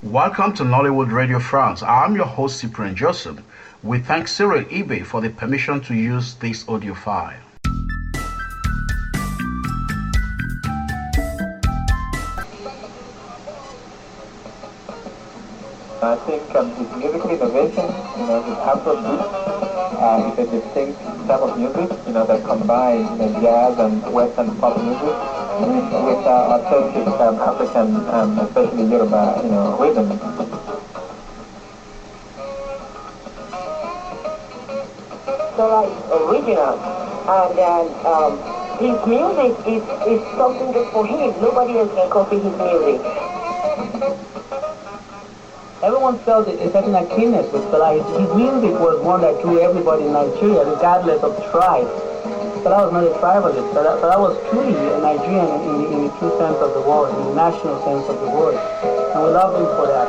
Welcome to Nollywood Radio France. I'm your host, Cyprian Joseph. We thank Cyril Ibe for the permission to use this audio file. I think his musical innovation, his Afrobeat, is a distinct type of music, that combines jazz and Western pop music with authentic African, especially Yoruba, rhythm. Fela is original, and his music is something just for him. Nobody else can copy his music. Everyone felt a certain keenness with Fela. His music was one that drew everybody in Nigeria, regardless of tribe. Fela was not a tribalist. Fela was truly a Nigerian in the true sense of the word, in the national sense of the word. And we love him for that.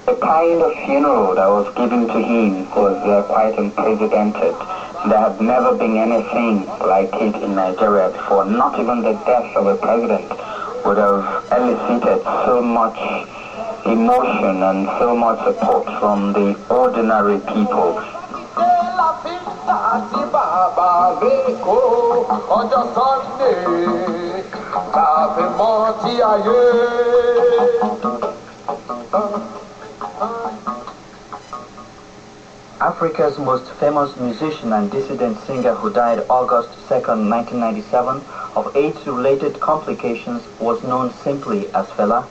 The kind of funeral that was given to him was quite unprecedented. There had never been anything like it in Nigeria before. Not even the death of a president would have elicited so much emotion and so much support from the ordinary people. Africa's most famous musician and dissident singer who died August 2nd, 1997 of AIDS-related complications was known simply as Fela.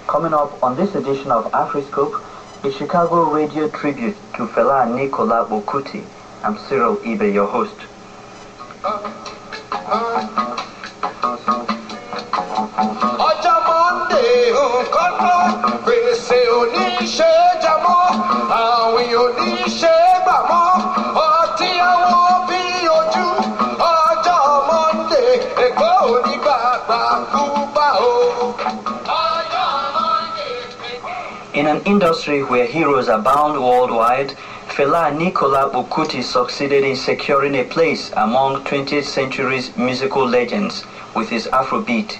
Coming up on this edition of Afriscope, a Chicago radio tribute to Fela Nicola Okuti. I'm Cyril Ibe, your host. In an industry where heroes abound worldwide, Fela Nicola Okuti succeeded in securing a place among 20th century's musical legends with his Afrobeat.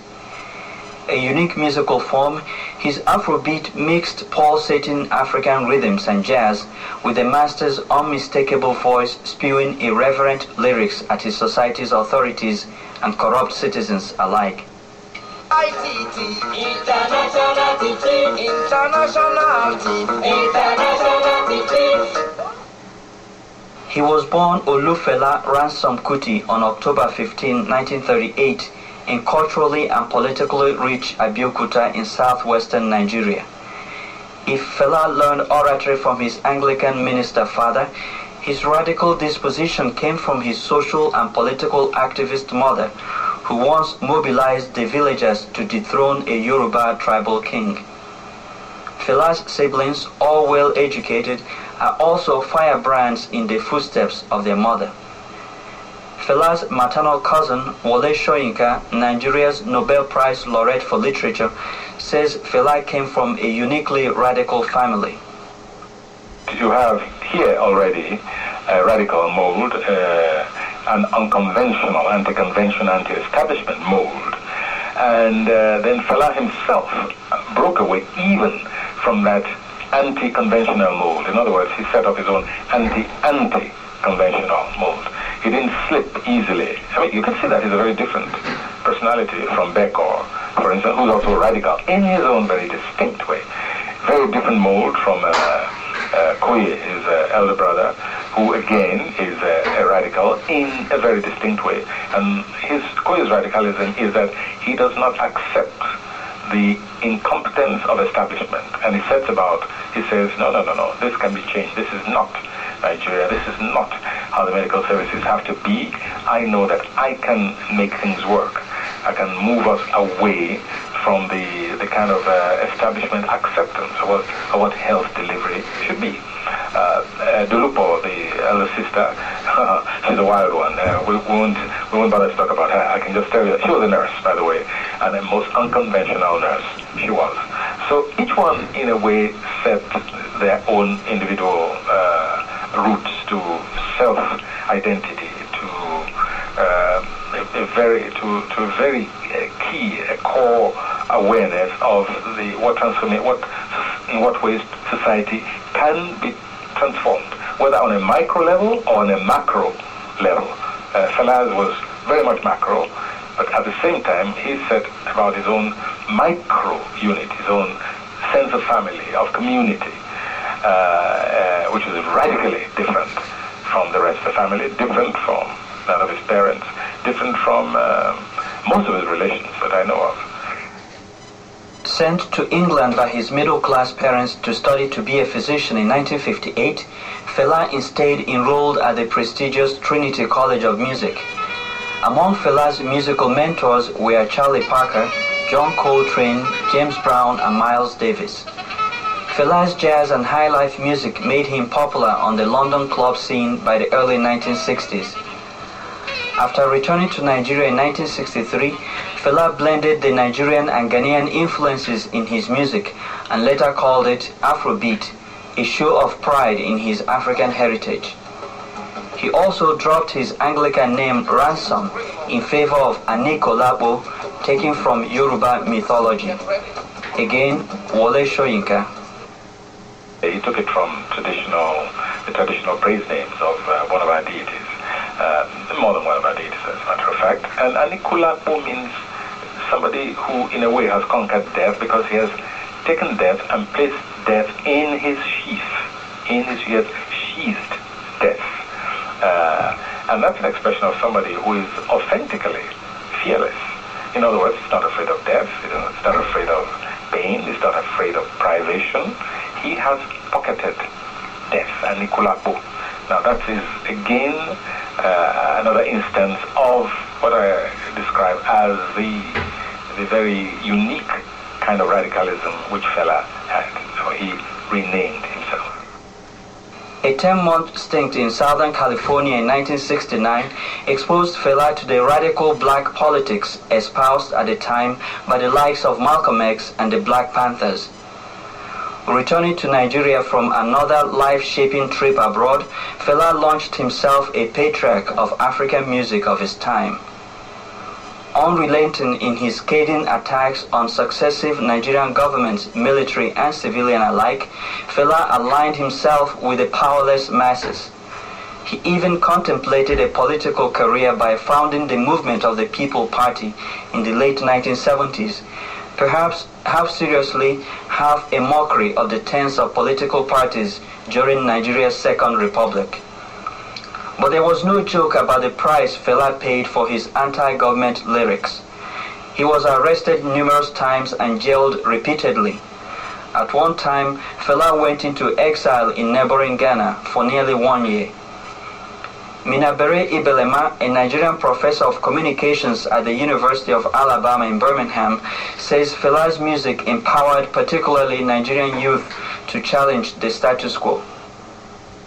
A unique musical form, his Afrobeat mixed pulsating African rhythms and jazz with the master's unmistakable voice spewing irreverent lyrics at his society's authorities and corrupt citizens alike. He was born Olufela Ransom Kuti on October 15, 1938 in culturally and politically rich Abeokuta in southwestern Nigeria. If Fela learned oratory from his Anglican minister father, his radical disposition came from his social and political activist mother, who once mobilized the villagers to dethrone a Yoruba tribal king. Fela's siblings, all well educated, are also firebrands in the footsteps of their mother. Fela's maternal cousin, Wole Soyinka, Nigeria's Nobel Prize laureate for literature, says Fela came from a uniquely radical family. You have here already a radical mold, an unconventional, anti-convention, anti-establishment mold. And then Fela himself broke away even from that anti-conventional mold. In other words, he set up his own anti-conventional mold. He didn't slip easily. I mean, you can see that he's a very different personality from Becker, for instance, who's also radical in his own very distinct way. Very different mold from Koye, his elder brother, who again is a radical in a very distinct way. And Koye's radicalism is that he does not accept the incompetence of establishment. And he says, no, this can be changed. This is not Nigeria. This is not how the medical services have to be. I know that I can make things work. I can move us away from the kind of establishment acceptance of what health delivery should be. Dulupo, the elder sister, she's a wild one. We won't bother to talk about her. I can just tell you, she was a nurse, by the way, and the most unconventional nurse she was. So each one, in a way, set their own individual roots, to self-identity, to a very key core awareness of in what ways society can be transformed, whether on a micro level or on a macro level. Fela was very much macro, but at the same time he said about his own micro unit, his own sense of family, of community, which was radically different from the rest of the family, different from that of his parents, different from most of his relations that I know of. Sent to England by his middle-class parents to study to be a physician in 1958, Fela instead enrolled at the prestigious Trinity College of Music. Among Fela's musical mentors were Charlie Parker, John Coltrane, James Brown, and Miles Davis. Fela's jazz and high-life music made him popular on the London club scene by the early 1960s. After returning to Nigeria in 1963, Fela blended the Nigerian and Ghanaian influences in his music and later called it Afrobeat, a show of pride in his African heritage. He also dropped his Anglican name Ransom in favor of Anikolapo, taken from Yoruba mythology. Again, Wole Soyinka. He took it from the traditional praise names of one of our deities. More than one of our deities, as a matter of fact. And Anikulapo means somebody who, in a way, has conquered death because he has taken death and placed death in his sheath. He has sheathed death. And that's an expression of somebody who is authentically fearless. In other words, he's not afraid of death, he's not afraid of pain, he's not afraid of privation. He has pocketed death, Anikulapo. Now that is again another instance of what I describe as the very unique kind of radicalism which Fela had. So he renamed himself. A 10-month stint in Southern California in 1969 exposed Fela to the radical black politics espoused at the time by the likes of Malcolm X and the Black Panthers. Returning to Nigeria from another life-shaping trip abroad, Fela launched himself a patriarch of African music of his time. Unrelenting in his scathing attacks on successive Nigerian governments, military and civilian alike, Fela aligned himself with the powerless masses. He even contemplated a political career by founding the Movement of the People Party in the late 1970s, perhaps half seriously, half a mockery of the tens of political parties during Nigeria's Second Republic. But there was no joke about the price Fela paid for his anti-government lyrics. He was arrested numerous times and jailed repeatedly. At one time, Fela went into exile in neighboring Ghana for nearly 1 year. Minabere Ibelema, a Nigerian professor of communications at the University of Alabama in Birmingham, says Fela's music empowered particularly Nigerian youth to challenge the status quo.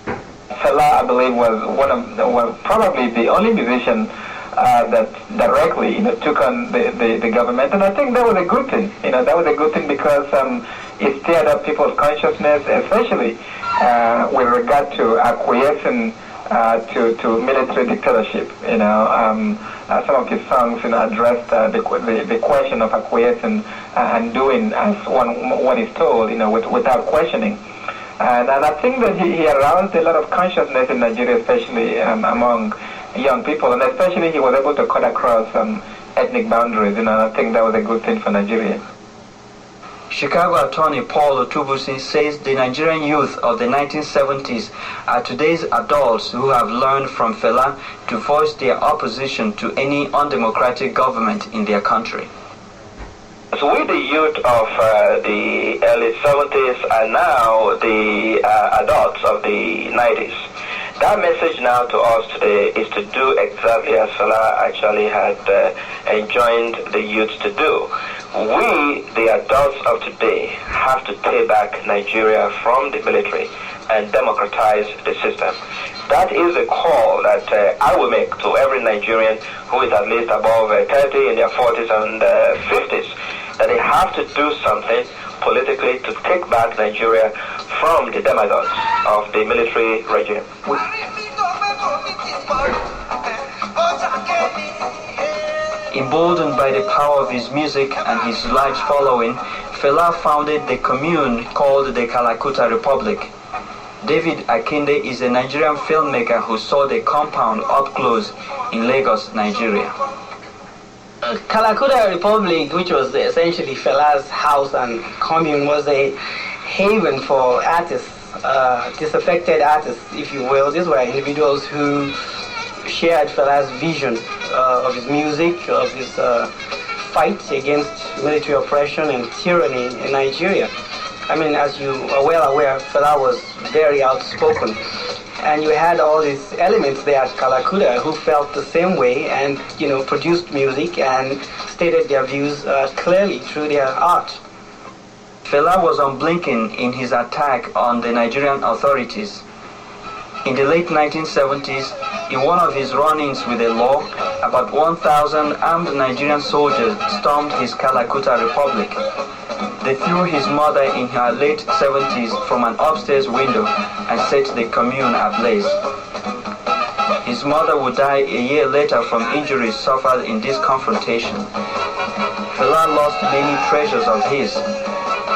Fela, I believe, was probably the only musician that directly, took on the government, and I think that was a good thing. That was a good thing because it stirred up people's consciousness, especially with regard to acquiescing to military dictatorship. Some of his songs, addressed the question of acquiescing and doing as one is told, without questioning. And I think that he aroused a lot of consciousness in Nigeria, especially among young people, and especially he was able to cut across ethnic boundaries, and I think that was a good thing for Nigeria. Chicago attorney Paul Otubusi says the Nigerian youth of the 1970s are today's adults who have learned from Fela to voice their opposition to any undemocratic government in their country. So we, the youth of the early 70s, are now the adults of the 90s. That message now to us today is to do exactly as Fela actually had enjoined the youth to do. We, the adults of today, have to take back Nigeria from the military and democratize the system. That is a call that I will make to every Nigerian who is at least above 30, in their 40s and 50s, that they have to do something politically to take back Nigeria from the demagogues of the military regime. Emboldened by the power of his music and his large following, Fela founded the commune called the Kalakuta Republic. David Akinde is a Nigerian filmmaker who saw the compound up close in Lagos, Nigeria. Kalakuta Republic, which was essentially Fela's house and commune, was a haven for artists, disaffected artists, if you will. These were individuals who shared Fela's vision of his music, of his fight against military oppression and tyranny in Nigeria. I mean, as you are well aware, Fela was very outspoken. And you had all these elements there at Kalakuta who felt the same way and, produced music and stated their views clearly through their art. Fela was unblinking in his attack on the Nigerian authorities. In the late 1970s, in one of his run-ins with the law, about 1,000 armed Nigerian soldiers stormed his Kalakuta Republic. They threw his mother in her late 70s from an upstairs window and set the commune ablaze. His mother would die a year later from injuries suffered in this confrontation. Fela lost many treasures of his,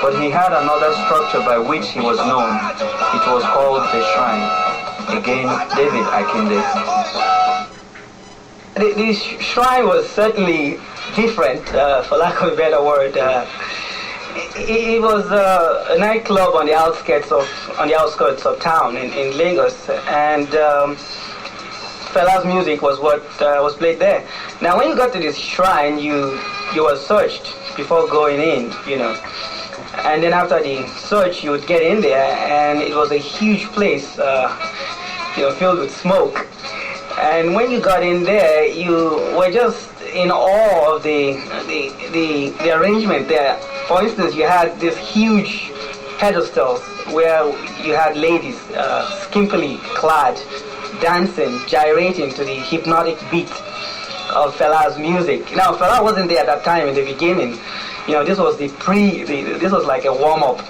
but he had another structure by which he was known. It was called the Shrine. Again, David Akinde. The Shrine was certainly different, for lack of a better word. It was a nightclub on the outskirts of town in Lagos, and Fela's music was what was played there. Now, when you got to this Shrine, you were searched before going in, and then after the search, you would get in there, and it was a huge place, filled with smoke. And when you got in there, you were just in awe of the arrangement there. For instance, you had these huge pedestals where you had ladies skimpily clad, dancing, gyrating to the hypnotic beat of Fela's music. Now, Fela wasn't there at that time in the beginning. This was this was like a warm-up.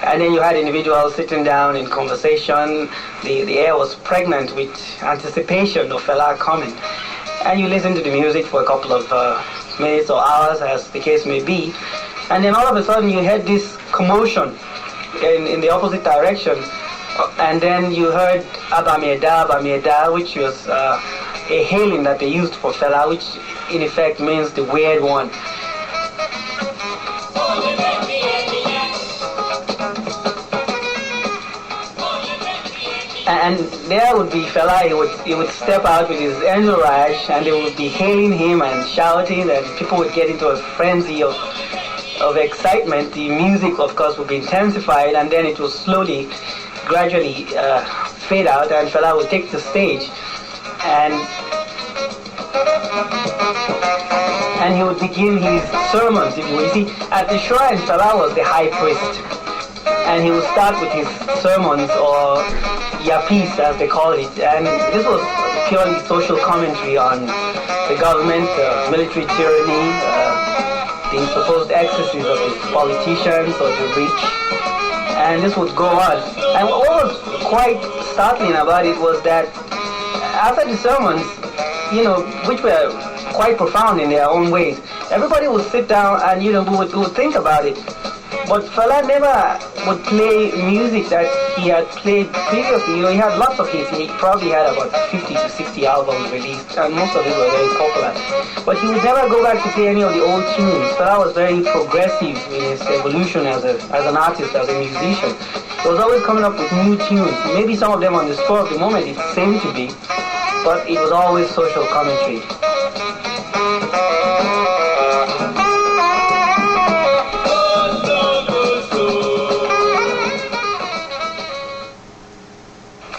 And then you had individuals sitting down in conversation. The air was pregnant with anticipation of Fela coming. And you listen to the music for a couple of minutes or hours, as the case may be. And then all of a sudden you heard this commotion in the opposite direction. And then you heard Abamieda, Abamieda, which was a hailing that they used for Fela, which in effect means the weird one. And there would be Fela. He would step out with his entourage, and they would be hailing him and shouting, and people would get into a frenzy of excitement. The music, of course, would be intensified, and then it would slowly, gradually fade out, and Fela would take the stage, and he would begin his sermons. You see, at the shrine, Fela was the high priest, and he would start with his sermons, or yapis as they call it, and this was purely social commentary on the government, military tyranny, the supposed excesses of the politicians or the rich, and this would go on. And what was quite startling about it was that after the sermons, which were quite profound in their own ways, everybody would sit down and would think about it. But Fela never would play music that he had played previously. He had lots of hits. He probably had about 50 to 60 albums released, and most of them were very popular. But he would never go back to play any of the old tunes. Fela was very progressive in his evolution as an artist, as a musician. He was always coming up with new tunes. Maybe some of them on the spur of the moment it seemed to be, but it was always social commentary.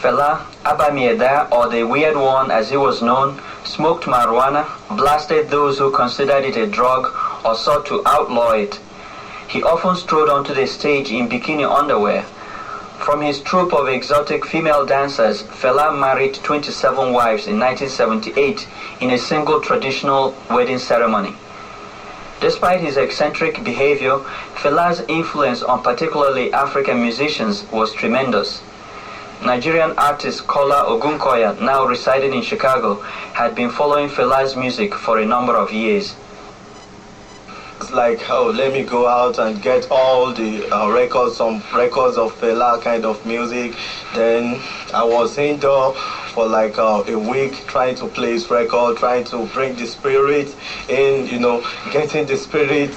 Fela, Abamieda, or the Weird One as he was known, smoked marijuana, blasted those who considered it a drug or sought to outlaw it. He often strode onto the stage in bikini underwear. From his troupe of exotic female dancers, Fela married 27 wives in 1978 in a single traditional wedding ceremony. Despite his eccentric behavior, Fela's influence on particularly African musicians was tremendous. Nigerian artist Kola Ogunkoya, now residing in Chicago, had been following Fela's music for a number of years. It's like, oh, let me go out and get all the records of Fela kind of music. Then I was indoor for like a week trying to play his record, trying to bring the spirit in, getting the spirit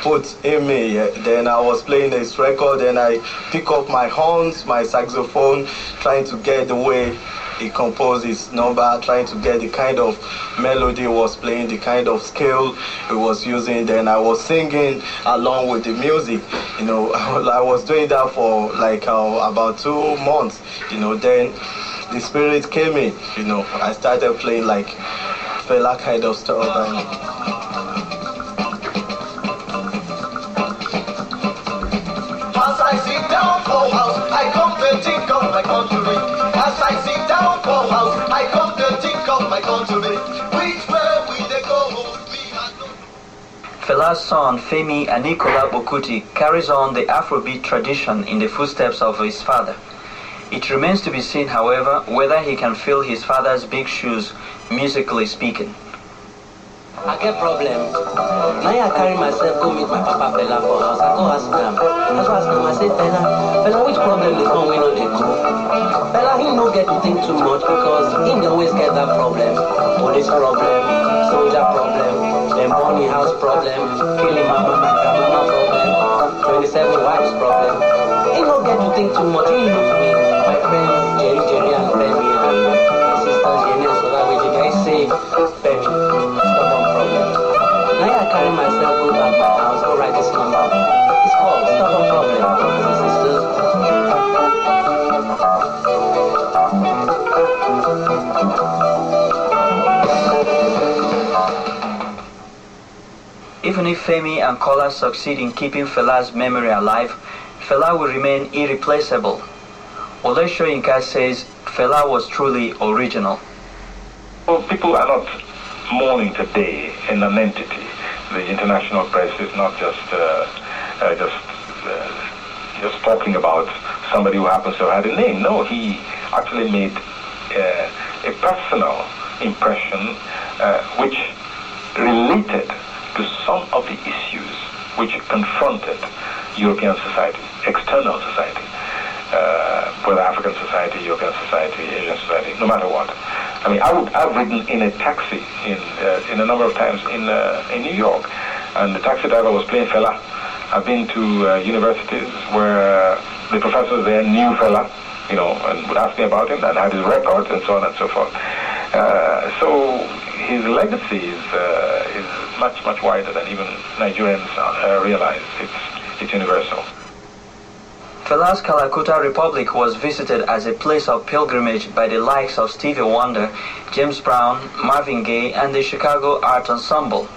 put in me. Then I was playing his record and I pick up my horns, my saxophone, trying to get the way he composed his number, trying to get the kind of melody he was playing, the kind of scale he was using. Then I was singing along with the music. I was doing that for like about 2 months. Then the spirit came in. I started playing like Fela kind of stuff. As I sit down for house, I come to think of my country. As I sit down for house, I come to think of my country. Which way we they go? Fela's son Femi Aníkúlà Òkútì carries on the Afrobeat tradition in the footsteps of his father. It remains to be seen, however, whether he can fill his father's big shoes, musically speaking. I get problems. Now I carry myself go meet my papa Fela for house. I go ask him. I say, Fela, which problem is one we know they go? Fela, he no get to think too much because he always get that problem. Police problem, soldier problem, then money house problem, killing mama, my grandmama problem, 27 wives problem. He no get to think too much. He look to me, my friends Jerry and Femi and my sister Jenny and so that way they guys say, Femi, stubborn problem. Now I carry myself go back my house, go write this number. It's called stubborn problem. Sisters. Even if Femi and Kola succeed in keeping Fela's memory alive, Fela will remain irreplaceable. Ole Soyinka says Fela was truly original. Well, people are not mourning today in an entity. The international press is not just talking about somebody who happens to have had a name. No, he actually made a personal impression which related to some of the issues which confronted European society, external society, whether African society, European society, Asian society, no matter what. I mean, I've ridden in a taxi in a number of times in New York, and the taxi driver was playing Fela. I've been to universities where the professors there knew Fela, and would ask me about him and had his records and so on and so forth. So his legacy is much, much wider than even Nigerians realize. It's universal. Fela's Calcutta Republic was visited as a place of pilgrimage by the likes of Stevie Wonder, James Brown, Marvin Gaye, and the Chicago Art Ensemble.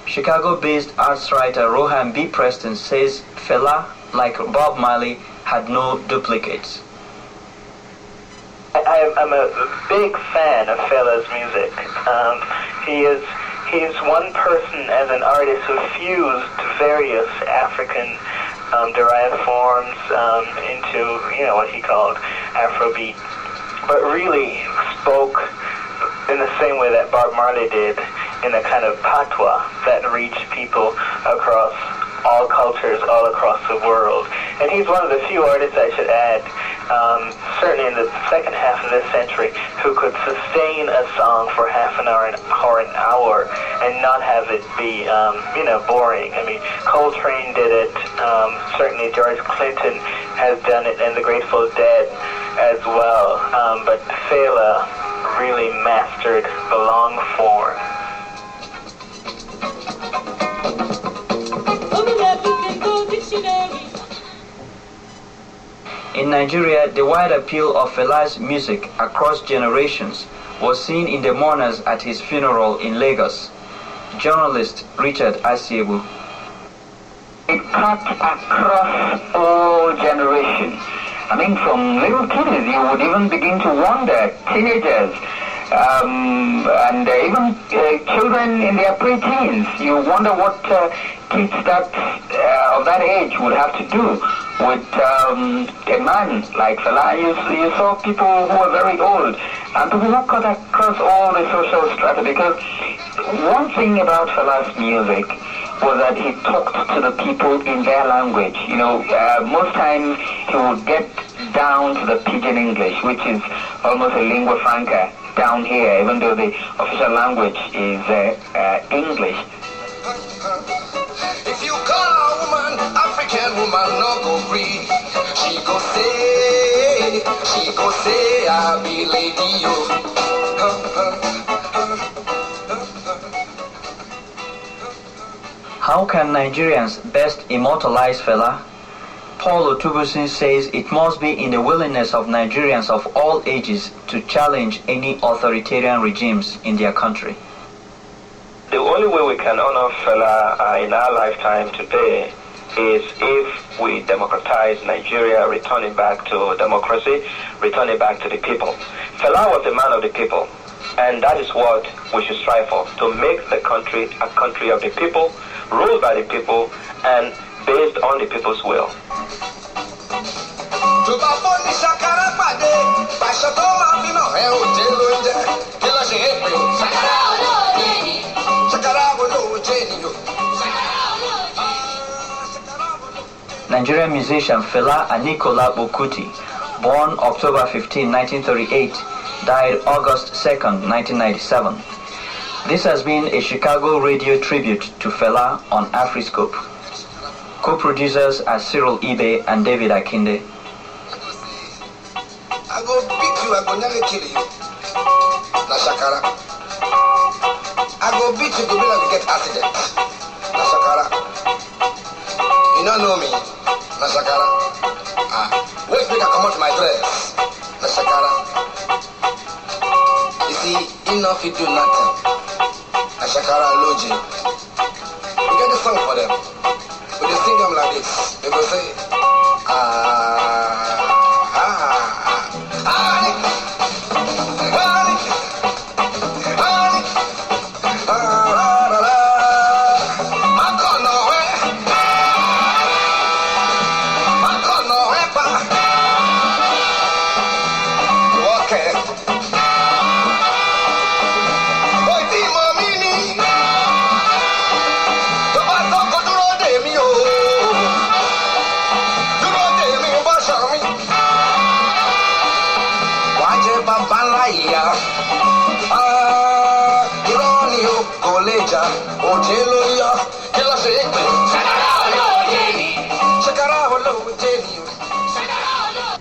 Chicago-based arts writer Rohan B. Preston says Fela, like Bob Marley, had no duplicates. I'm a big fan of Fela's music. He is one person as an artist who fused various African derived forms into what he called Afrobeat, but really spoke in the same way that Bob Marley did, in a kind of patois that reached people across all cultures, all across the world. And he's one of the few artists, I should add, certainly in the second half of this century, who could sustain a song for half an hour or an hour and not have it be, boring. I mean, Coltrane did it, certainly George Clinton has done it, and the Grateful Dead as well. But Fela really mastered the long form. In Nigeria, the wide appeal of Fela's music across generations was seen in the mourners at his funeral in Lagos. Journalist Richard Asiebu. It cut across all generations. I mean, from little kids, you would even begin to wonder, teenagers, and even children in their pre-teens, you wonder what kids of that age would have to do with a man like Fela. You saw people who were very old, and people who cut across all the social strata, because one thing about Fela's music was that he talked to the people in their language. You know, most times he would get down to the pidgin English, which is almost a lingua franca down here, even though the official language is English. If you call a woman, African woman, no go free. She go say, I be lady, yo. How can Nigerians best immortalize Fela? Paul Otubusin says it must be in the willingness of Nigerians of all ages to challenge any authoritarian regimes in their country. The only way we can honor Fela in our lifetime today is if we democratize Nigeria, returning back to democracy, returning back to the people. Fela was a man of the people, and that is what we should strive for, to make the country a country of the people, ruled by the people, and based on the people's will. Nigerian musician Fela Aníkúlá Bùkútì, born October 15, 1938, died August 2nd, 1997. This has been a Chicago radio tribute to Fela on Afriscope. Co-producers are Cyril Ibe and David Akinde. I go beat you, I go never kill you. Na Shakara. I go beat you, go be like you get accident. Na Shakara. You don't know me. Na Shakara. Wait till I come out my dress. Na Shakara. You see, enough you do nothing. Na Shakara Loji. We get the song for them. We just sing them like this. They go say,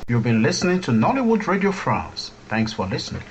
You've been listening to Nollywood Radio France. Thanks for listening.